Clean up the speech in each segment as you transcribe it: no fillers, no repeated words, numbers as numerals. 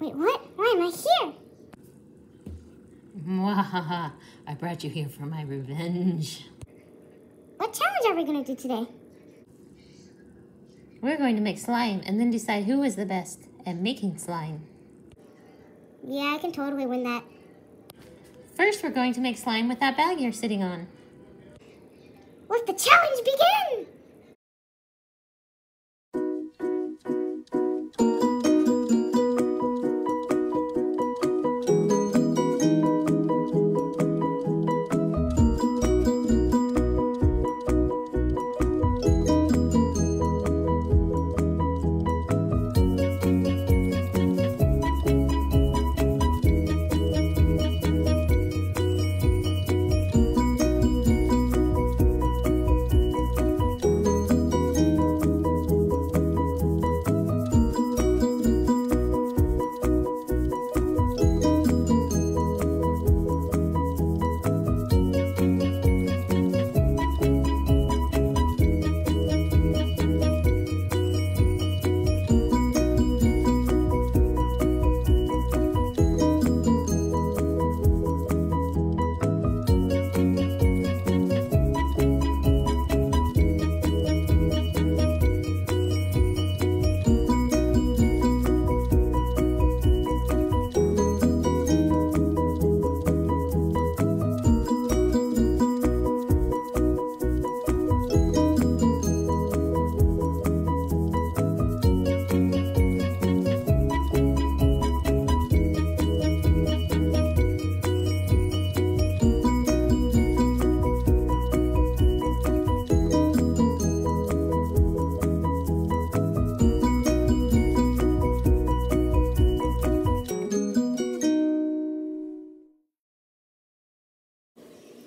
Wait, what? Why am I here? Mwahaha, I brought you here for my revenge. What challenge are we going to do today? We're going to make slime and then decide who is the best at making slime. Yeah, I can totally win that. First, we're going to make slime with that bag you're sitting on. Let the challenge begin!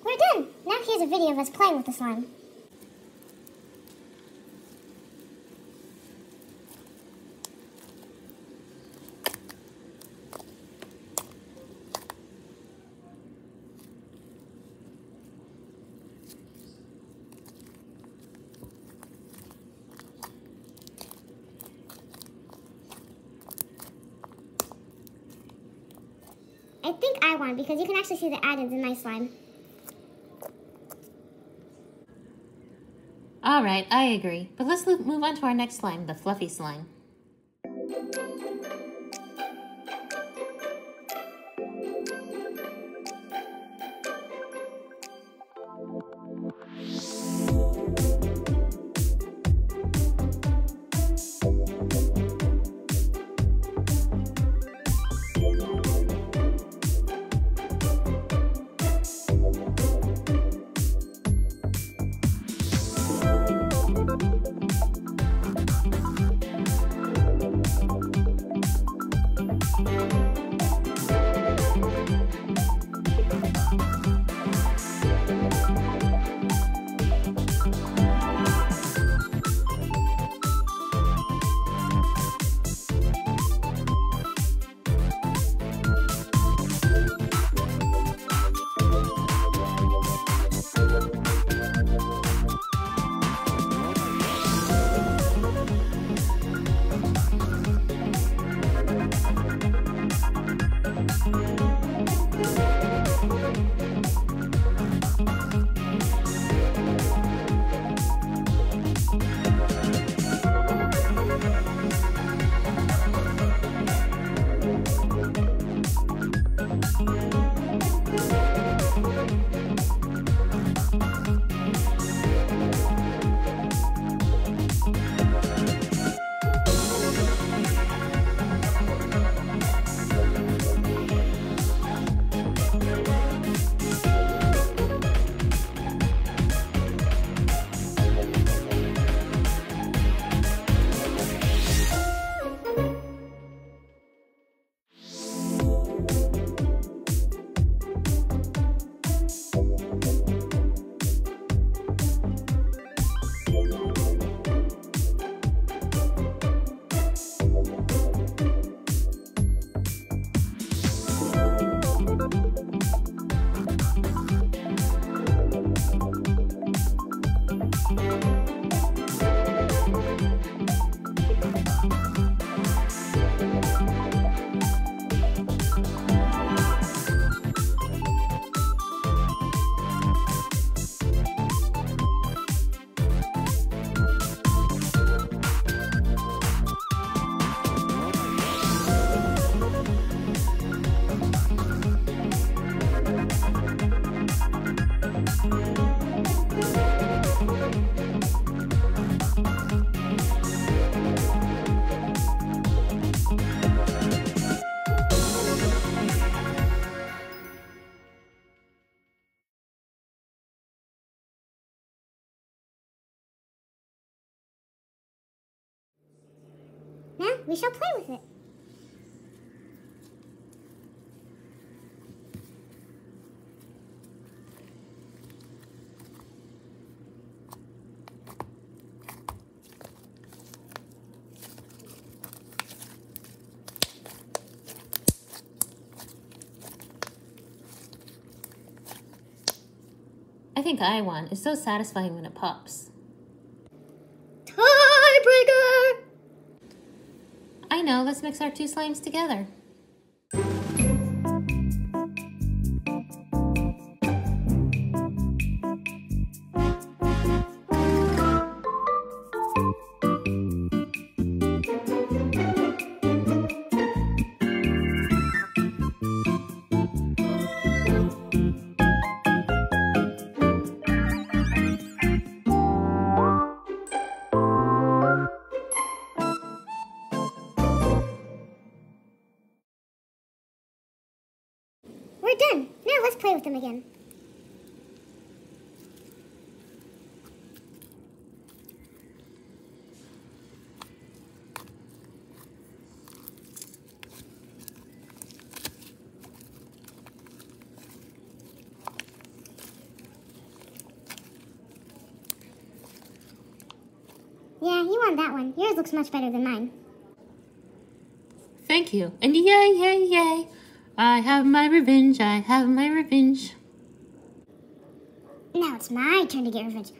We're done! Now here's a video of us playing with the slime. I think I won because you can actually see the add-ins in my slime. Alright, I agree. But let's move on to our next slime, the fluffy slime. Now we shall play with it. I think I won. It's so satisfying when it pops. Tiebreaker! I know. Let's mix our two slimes together. We're done. Now let's play with them again. Yeah, you won that one. Yours looks much better than mine. Thank you. And yay, yay, yay. I have my revenge. I have my revenge. Now it's my turn to get revenge.